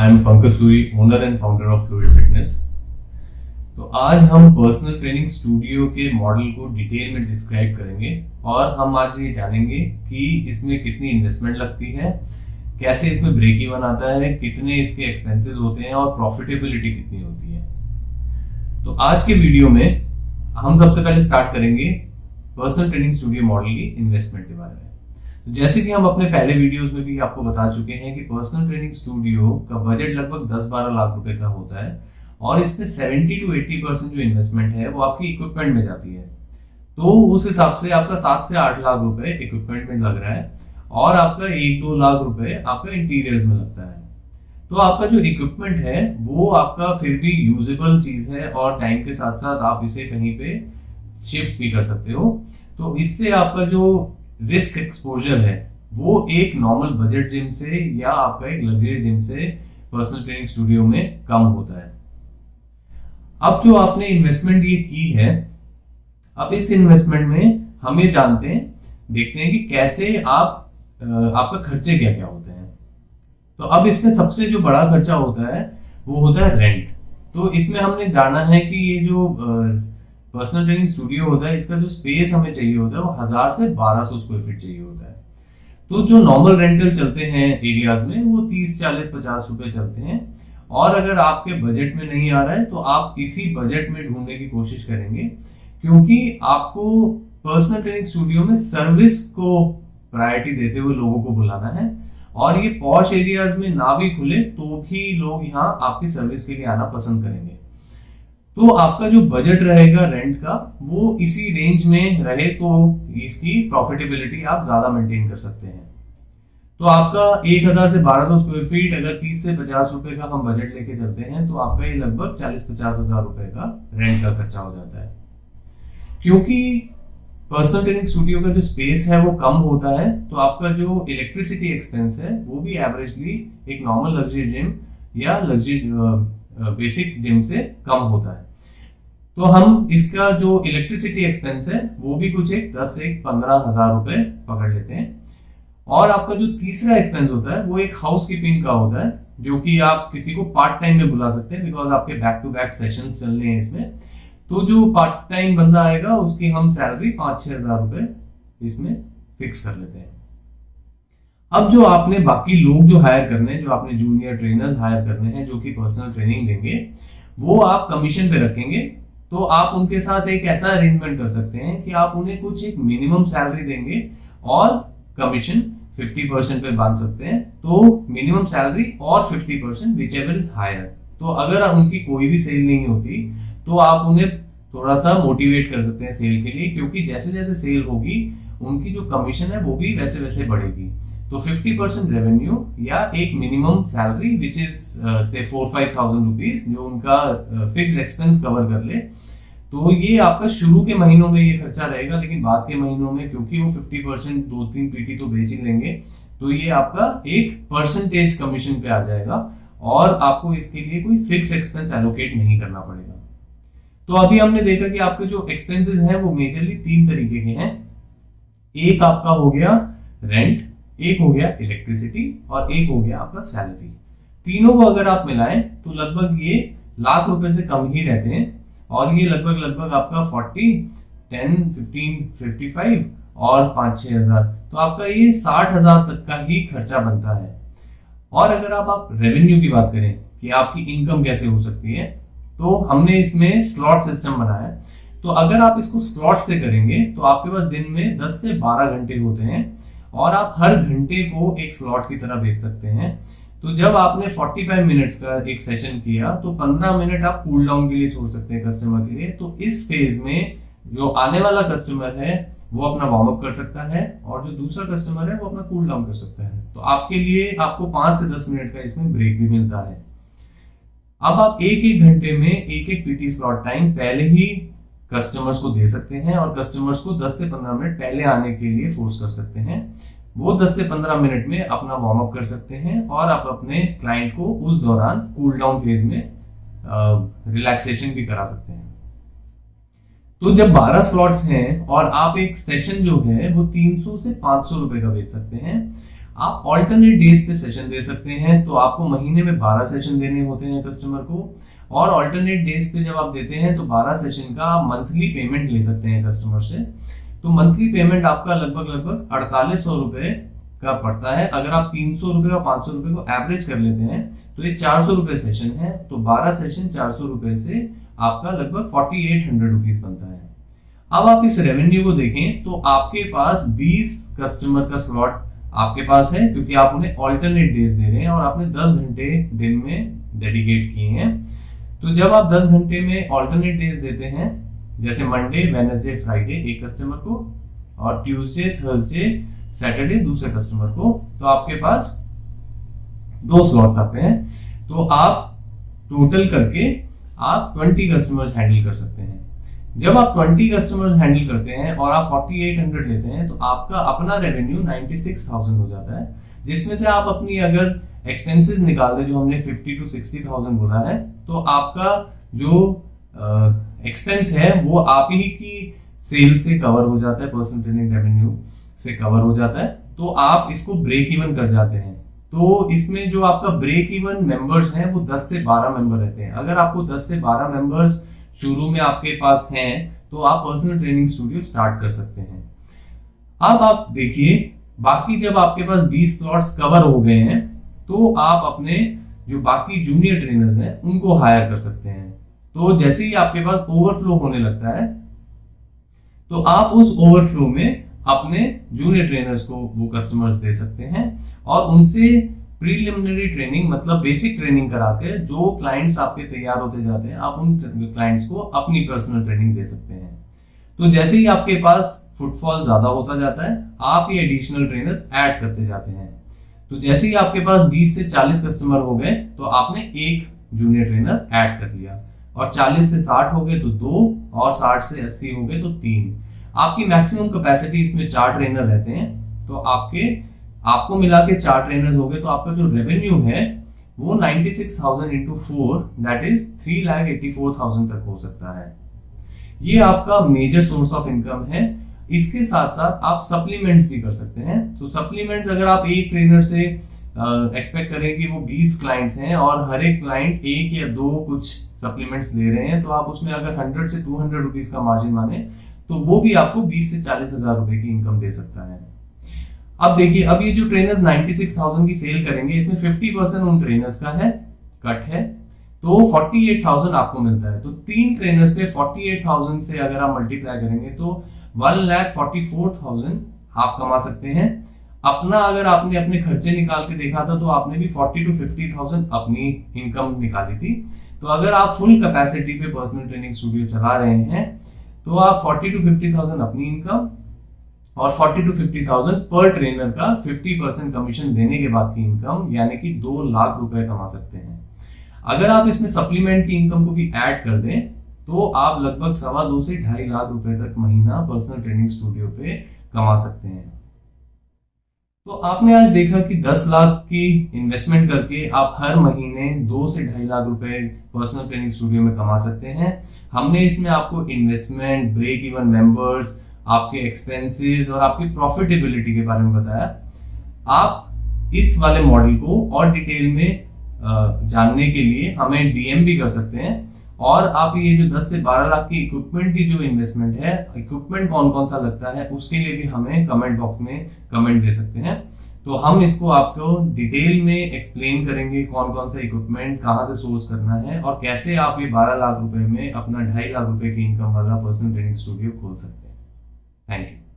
I am Pankaj Suri, owner and founder of fluid fitness. तो आज हम पर्सनल ट्रेनिंग स्टूडियो के मॉडल को डिटेल में डिस्क्राइब करेंगे और हम आज ये जानेंगे कि इसमें कितनी इन्वेस्टमेंट लगती है, कैसे इसमें ब्रेक इवन आता है, कितने इसके एक्सपेंसेस होते हैं और प्रॉफिटेबिलिटी कितनी होती है। तो आज के वीडियो में हम सबसे पहले स्टार्ट करेंगे पर्सनल ट्रेनिंग स्टूडियो मॉडल की इन्वेस्टमेंट के बारे में। जैसे कि हम अपने पहले वीडियोस में भी आपको बता चुके हैं कि पर्सनल ट्रेनिंग स्टूडियो का बजट लगभग 10-12 लाख रुपए का होता है और इसमें 70 to 80% जो इन्वेस्टमेंट है वो आपकी इक्विपमेंट में जाती है। तो उस हिसाब से आपका 7 से 8 लाख रुपए इक्विपमेंट में लग रहा है और आपका 1-2 लाख रुपए आपका इंटीरियर्स में लगता है। तो आपका जो इक्विपमेंट है वो आपका फिर भी यूजेबल चीज है और टाइम के साथ साथ आप इसे कहीं पे शिफ्ट भी कर सकते हो। तो इससे आपका जो रिस्क एक्सपोजर है वो एक नॉर्मल बजट जिम से या आपका एक लग्जरी जिम से पर्सनल ट्रेनिंग स्टूडियो में कम होता है। अब जो आपने इन्वेस्टमेंट ये की है, अब इस इन्वेस्टमेंट में हम ये जानते हैं, देखते हैं कि कैसे आपका खर्चे क्या क्या होते हैं। तो अब इसमें सबसे जो बड़ा खर्चा होता है वो होता है रेंट। तो इसमें हमने जाना है कि ये जो पर्सनल ट्रेनिंग स्टूडियो होता है इसका जो स्पेस हमें चाहिए होता है वो 1000 से 1200 स्क्वायर फीट चाहिए होता है। तो जो नॉर्मल रेंटल चलते हैं एरियाज में वो 30, 40, 50 रुपए चलते हैं और अगर आपके बजट में नहीं आ रहा है तो आप इसी बजट में ढूंढने की कोशिश करेंगे, क्योंकि आपको पर्सनल ट्रेनिंग स्टूडियो में सर्विस को प्रायोरिटी देते हुए लोगों को बुलाना है और ये पॉश एरियाज में ना भी खुले तो भी लोग यहाँ आपकी सर्विस के लिए आना पसंद करेंगे। तो आपका जो बजट रहेगा रेंट का वो इसी रेंज में रहे तो इसकी प्रॉफिटेबिलिटी आप ज्यादा मेंटेन कर सकते हैं। तो आपका 1000 से 1200 स्क्वायर फीट अगर 30 से 50 रुपए का हम बजट लेके चलते हैं तो आपका ये लगभग 40-50 हजार रुपए का रेंट का खर्चा हो जाता है। क्योंकि पर्सनल ट्रेनिंग स्टूडियो का जो स्पेस है वो कम होता है तो आपका जो इलेक्ट्रिसिटी एक्सपेंस है वो भी एवरेजली एक नॉर्मल लग्जरी जिम या लग्जरी बेसिक जिम से कम होता है। तो हम इसका जो इलेक्ट्रिसिटी एक्सपेंस है वो भी कुछ एक 10 से 15 हजार रुपए पकड़ लेते हैं। और आपका जो तीसरा एक्सपेंस होता है वो एक हाउस कीपिंग का होता है, जो कि आप किसी को पार्ट टाइम में बुला सकते हैं बिकॉज आपके बैक टू बैक सेशंस चलने हैं इसमें। तो जो पार्ट टाइम बंदा आएगा उसकी हम सैलरी 5-6 हजार रुपए इसमें फिक्स कर लेते हैं। अब जो आपने बाकी लोग जो हायर करने हैं, जो आपने जूनियर ट्रेनर्स हायर करने हैं जो कि पर्सनल ट्रेनिंग देंगे, वो आप कमीशन पे रखेंगे। तो आप उनके साथ एक ऐसा अरेंजमेंट कर सकते हैं कि आप उन्हें कुछ एक मिनिमम सैलरी देंगे और कमीशन 50% पे बांध सकते हैं। तो मिनिमम सैलरी और 50% व्हिचएवर इज हायर। तो अगर उनकी कोई भी सेल नहीं होती तो आप उन्हें थोड़ा सा मोटिवेट कर सकते हैं सेल के लिए, क्योंकि जैसे जैसे सेल होगी उनकी जो कमीशन है वो भी वैसे वैसे बढ़ेगी। तो 50% रेवेन्यू या एक मिनिमम सैलरी विच इज से 4-5,000 रुपीज जो उनका फिक्स एक्सपेंस कवर कर ले। तो ये आपका शुरू के महीनों में ये खर्चा रहेगा, लेकिन बाद के महीनों में क्योंकि वो 50% 2-3 पीटी तो बेच ही लेंगे तो ये आपका एक परसेंटेज कमीशन पे आ जाएगा और आपको इसके लिए कोई फिक्स एक्सपेंस एलोकेट नहीं करना पड़ेगा। तो अभी हमने देखा कि आपके जो एक्सपेंसेस हैं वो मेजरली 3 तरीके के हैं। एक आपका हो गया रेंट, एक हो गया इलेक्ट्रिसिटी और एक हो गया आपका सैलरी। तीनों को अगर आप मिलाएं तो लगभग ये लाख रुपए से कम ही रहते हैं और ये लगभग आपका 40, 10, 15, 55 और 5-6 हजार, तो आपका ये 60 हजार तक का ही खर्चा बनता है। और अगर आप रेवेन्यू की बात करें कि आपकी इनकम कैसे हो सकती है, तो हमने इसमें स्लॉट सिस्टम बनाया है। तो अगर आप इसको स्लॉट से करेंगे तो आपके पास दिन में 10 से 12 घंटे होते हैं और आप हर घंटे को एक स्लॉट की तरह बेच सकते हैं। तो जब आपने 45 मिनट्स का एक सेशन किया तो 15 मिनट आप कूल डाउन के लिए छोड़ सकते हैं कस्टमर के लिए। तो इस फेज में जो आने वाला कस्टमर है वो अपना वार्म अप कर सकता है और जो दूसरा कस्टमर है वो अपना कूल डाउन कर सकता है। तो आपके लिए आपको 5 से 10 मिनट का इसमें ब्रेक भी मिलता है। अब आप एक घंटे में एक पीटी स्लॉट टाइम पहले ही कस्टमर्स को दे सकते हैं और कस्टमर्स को 10 से 15 मिनट पहले आने के लिए फोर्स कर सकते हैं। वो 10 से 15 मिनट में अपना वार्म अप कर सकते हैं और आप अपने क्लाइंट को उस दौरान कूल डाउन फेज में रिलैक्सेशन भी करा सकते हैं। तो जब 12 स्लॉट्स हैं और आप एक सेशन जो है वो 300 से 500 रुपए का बेच सकते हैं। आप ऑल्टरनेट डेज पे सेशन दे सकते हैं, तो आपको महीने में 12 सेशन देने होते हैं कस्टमर को, और ऑल्टरनेट डेज पे जब आप देते हैं तो 12 सेशन का आप मंथली पेमेंट ले सकते हैं कस्टमर से। तो मंथली पेमेंट आपका लगभग 4800 रुपए का पड़ता है। अगर आप 300 रुपए और 500 रुपए को एवरेज कर लेते हैं तो ये 400 रुपए सेशन है। तो 12 सेशन 400 रुपए से आपका लगभग 4800 रुपीज बनता है। अब आप इस रेवेन्यू को देखें तो आपके पास 20 कस्टमर का स्लॉट आपके पास है, क्योंकि आप उन्हें ऑल्टरनेट डेज दे रहे हैं और आपने 10 घंटे दिन में डेडिकेट किए हैं। तो जब आप 10 घंटे में ऑल्टरनेट डेज देते हैं, जैसे मंडे, वेडनेसडे, फ्राइडे एक कस्टमर को, और ट्यूसडे, थर्सडे, सैटरडे दूसरे कस्टमर को, तो आपके पास 2 स्लॉट्स आते हैं। तो आप टोटल करके आप 20 कस्टमर्स हैंडल कर सकते हैं। जब आप 20 कस्टमर्स हैंडल करते हैं और आप 4800 लेते हैं, तो आपका अपना रेवेन्यू 96,000 हो जाता है, जिसमें से आप अपनी अगर एक्सपेंसेस निकाल दें, जो हमने 50 to 60,000 बोला है, तो आपका जो एक्सपेंस है वो आप ही की सेल से कवर हो जाता है, पर्सनल ट्रेनिंग रेवेन्यू से कवर हो जाता है। तो आप इसको ब्रेक इवन कर जाते हैं। तो इसमें जो आपका ब्रेक इवन मेंबर्स हैं वो 10 से 12 मेंबर रहते हैं। अगर आपको 10 से 12 मेंबर्स शुरू में आपके पास हैं, तो आप पर्सनल ट्रेनिंग स्टूडियो स्टार्ट कर सकते हैं। अब आप देखिए, बाकी जब आपके पास 20 स्लॉट्स कवर हो गए हैं, तो आप अपने जो बाकी जूनियर ट्रेनर्स हैं उनको हायर कर सकते हैं। तो जैसे ही आपके पास ओवरफ्लो होने लगता है, तो आप उस ओवरफ्लो में अपने जूनियर ट्रेनर्स को वो कस्टमर्स दे सकते हैं और उनसे प्रीलिमिनरी ट्रेनिंग, मतलब बेसिक ट्रेनिंग करा के जो क्लाइंट्स आपके तैयार होते जाते हैं, आप उन क्लाइंट्स को अपनी पर्सनल ट्रेनिंग दे सकते हैं। तो जैसे ही आपके पास फुटफॉल ज्यादा होता जाता है, आप ये एडिशनल ट्रेनर्स ऐड करते जाते हैं। तो जैसे ही आपके पास 20 से 40 कस्टमर हो गए, तो आपने एक जूनियर ट्रेनर ऐड कर लिया, और 40 से 60 हो गए तो 2, और 60 से 80 हो गए तो 3। आपकी मैक्सिमम कैपेसिटी इसमें 4 ट्रेनर रहते हैं। तो आपको मिला के 4 ट्रेनर्स हो गए, तो आपका जो रेवेन्यू है वो 96,000 इंटू 4 दैट इज 3,84,000 तक हो सकता है। ये आपका मेजर सोर्स ऑफ इनकम है। इसके साथ साथ आप सप्लीमेंट्स भी कर सकते हैं। तो सप्लीमेंट्स, अगर आप एक ट्रेनर से एक्सपेक्ट करें कि वो 20 क्लाइंट्स हैं और हर एक क्लाइंट 1 या 2 कुछ सप्लीमेंट्स दे रहे हैं, तो आप उसमें अगर 100 से 200 रुपीज का मार्जिन माने, तो वो भी आपको 20 से 40,000 रुपए की इनकम दे सकता है। अब देखिए, अब ये जो ट्रेनर्स 96,000 की सेल करेंगे, इसमें 50% उन ट्रेनर्स का है, कट है, तो 48,000 आपको मिलता है। तो 3 ट्रेनर्स पे 48,000 से अगर आप मल्टीप्लाई करेंगे तो 1,44,000 आप कमा सकते हैं। अपना अगर आपने अपने खर्चे निकाल के देखा था, तो आपने भी 40 to 50,000 अपनी इनकम निकाली थी। तो अगर आप फुल कैपेसिटी पे पर्सनल ट्रेनिंग स्टूडियो चला रहे हैं, तो आप 40 to 50,000 अपनी इनकम और 40 to 50,000 पर ट्रेनर का 50% कमीशन देने के बाद की इनकम, यानी कि 2 लाख रुपए कमा सकते हैं। अगर आप इसमें सप्लीमेंट की इनकम को भी ऐड कर दें, तो आप लगभग 2.25 से 2.5 लाख रुपए तक महीना पर्सनल ट्रेनिंग स्टूडियो पे कमा सकते हैं। तो आपने आज देखा कि 10 लाख की इन्वेस्टमेंट करके आप हर महीने 2 से 2.5 लाख रुपए पर्सनल ट्रेनिंग स्टूडियो में कमा सकते हैं। हमने इसमें आपको इन्वेस्टमेंट, ब्रेक इवन मेंबर्स, आपके एक्सपेंसेस और आपकी प्रॉफिटेबिलिटी के बारे में बताया। आप इस वाले मॉडल को और डिटेल में जानने के लिए हमें डीएम भी कर सकते हैं, और आप ये जो 10 से 12 लाख की इक्विपमेंट की जो इन्वेस्टमेंट है, इक्विपमेंट कौन कौन सा लगता है, उसके लिए भी हमें कमेंट बॉक्स में कमेंट दे सकते हैं। तो हम इसको आपको डिटेल में एक्सप्लेन करेंगे, कौन कौन सा इक्विपमेंट कहाँ से सोर्स करना है और कैसे आप ये 12 लाख रुपए में अपना 2.5 लाख रुपए की इनकम वाला पर्सनल ट्रेनिंग स्टूडियो खोल सकते हैं। Thank you.